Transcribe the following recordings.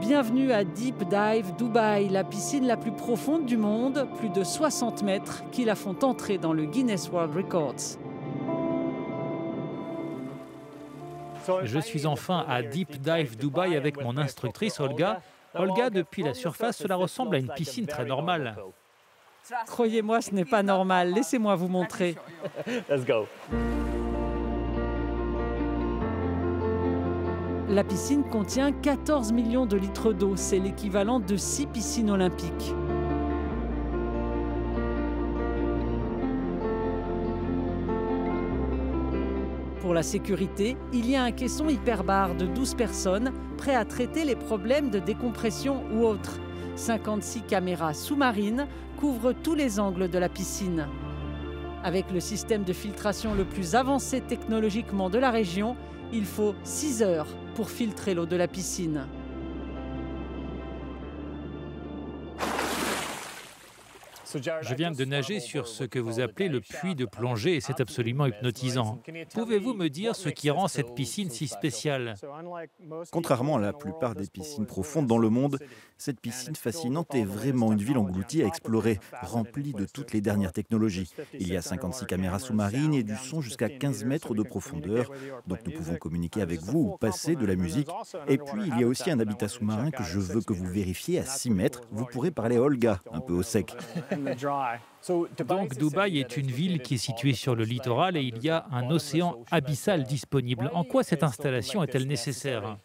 Bienvenue à Deep Dive Dubaï, la piscine la plus profonde du monde, plus de 60 mètres, qui la font entrer dans le Guinness World Records. Je suis enfin à Deep Dive Dubaï avec mon instructrice Olga. Olga, depuis la surface, cela ressemble à une piscine très normale. Croyez-moi, ce n'est pas normal. Laissez-moi vous montrer. Let's go. La piscine contient 14 millions de litres d'eau. C'est l'équivalent de 6 piscines olympiques. Pour la sécurité, il y a un caisson hyperbare de 12 personnes prêt à traiter les problèmes de décompression ou autres. 56 caméras sous-marines couvrent tous les angles de la piscine. Avec le système de filtration le plus avancé technologiquement de la région, il faut 6 heures pour filtrer l'eau de la piscine. Je viens de nager sur ce que vous appelez le puits de plongée et c'est absolument hypnotisant. Pouvez-vous me dire ce qui rend cette piscine si spéciale? Contrairement à la plupart des piscines profondes dans le monde, cette piscine fascinante est vraiment une ville engloutie à explorer, remplie de toutes les dernières technologies. Il y a 56 caméras sous-marines et du son jusqu'à 15 mètres de profondeur, donc nous pouvons communiquer avec vous ou passer de la musique. Et puis il y a aussi un habitat sous-marin que je veux que vous vérifiez à 6 mètres. Vous pourrez parler à Olga, un peu au sec. Donc Dubaï est une ville qui est située sur le littoral et il y a un océan abyssal disponible. En quoi cette installation est-elle nécessaire?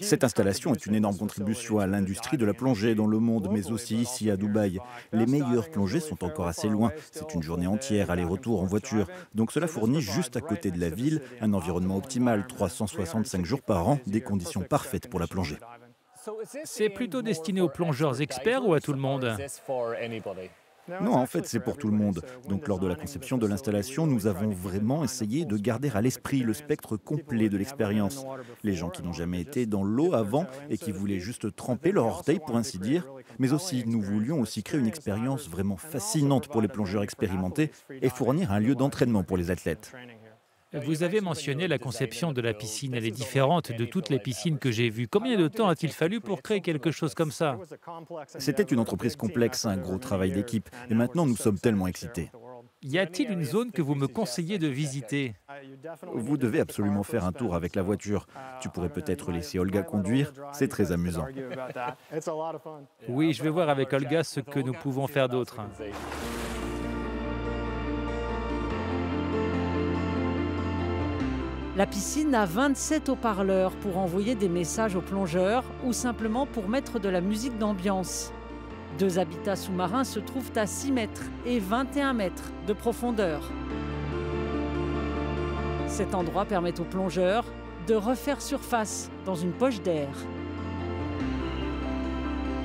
Cette installation est une énorme contribution à l'industrie de la plongée dans le monde, mais aussi ici à Dubaï. Les meilleures plongées sont encore assez loin. C'est une journée entière, aller-retour en voiture. Donc cela fournit juste à côté de la ville un environnement optimal, 365 jours par an, des conditions parfaites pour la plongée. C'est plutôt destiné aux plongeurs experts ou à tout le monde? Non, en fait, c'est pour tout le monde. Donc, lors de la conception de l'installation, nous avons vraiment essayé de garder à l'esprit le spectre complet de l'expérience. Les gens qui n'ont jamais été dans l'eau avant et qui voulaient juste tremper leur orteil, pour ainsi dire. Mais aussi, nous voulions aussi créer une expérience vraiment fascinante pour les plongeurs expérimentés et fournir un lieu d'entraînement pour les athlètes. Vous avez mentionné la conception de la piscine. Elle est différente de toutes les piscines que j'ai vues. Combien de temps a-t-il fallu pour créer quelque chose comme ça? C'était une entreprise complexe, un gros travail d'équipe. Et maintenant, nous sommes tellement excités. Y a-t-il une zone que vous me conseillez de visiter? Vous devez absolument faire un tour avec la voiture. Tu pourrais peut-être laisser Olga conduire. C'est très amusant. Oui, je vais voir avec Olga ce que nous pouvons faire d'autre. La piscine a 27 haut-parleurs pour envoyer des messages aux plongeurs ou simplement pour mettre de la musique d'ambiance. 2 habitats sous-marins se trouvent à 6 mètres et 21 mètres de profondeur. Cet endroit permet aux plongeurs de refaire surface dans une poche d'air.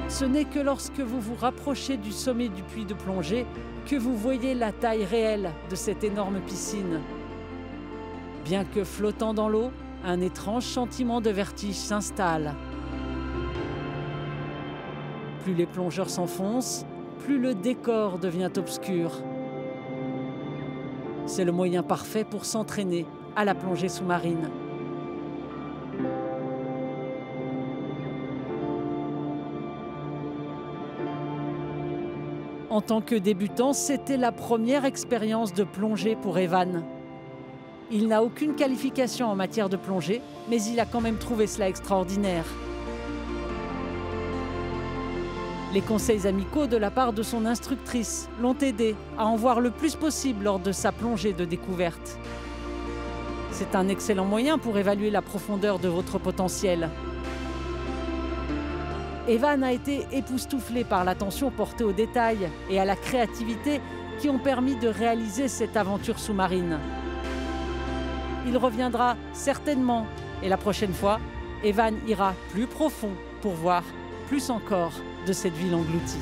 Ce n'est que lorsque vous vous rapprochez du sommet du puits de plongée que vous voyez la taille réelle de cette énorme piscine. Bien que flottant dans l'eau, un étrange sentiment de vertige s'installe. Plus les plongeurs s'enfoncent, plus le décor devient obscur. C'est le moyen parfait pour s'entraîner à la plongée sous-marine. En tant que débutant, c'était la première expérience de plongée pour Evan. Il n'a aucune qualification en matière de plongée, mais il a quand même trouvé cela extraordinaire. Les conseils amicaux de la part de son instructrice l'ont aidé à en voir le plus possible lors de sa plongée de découverte. C'est un excellent moyen pour évaluer la profondeur de votre potentiel. Evan a été époustouflé par l'attention portée aux détails et à la créativité qui ont permis de réaliser cette aventure sous-marine. Il reviendra certainement et la prochaine fois, Evan ira plus profond pour voir plus encore de cette ville engloutie.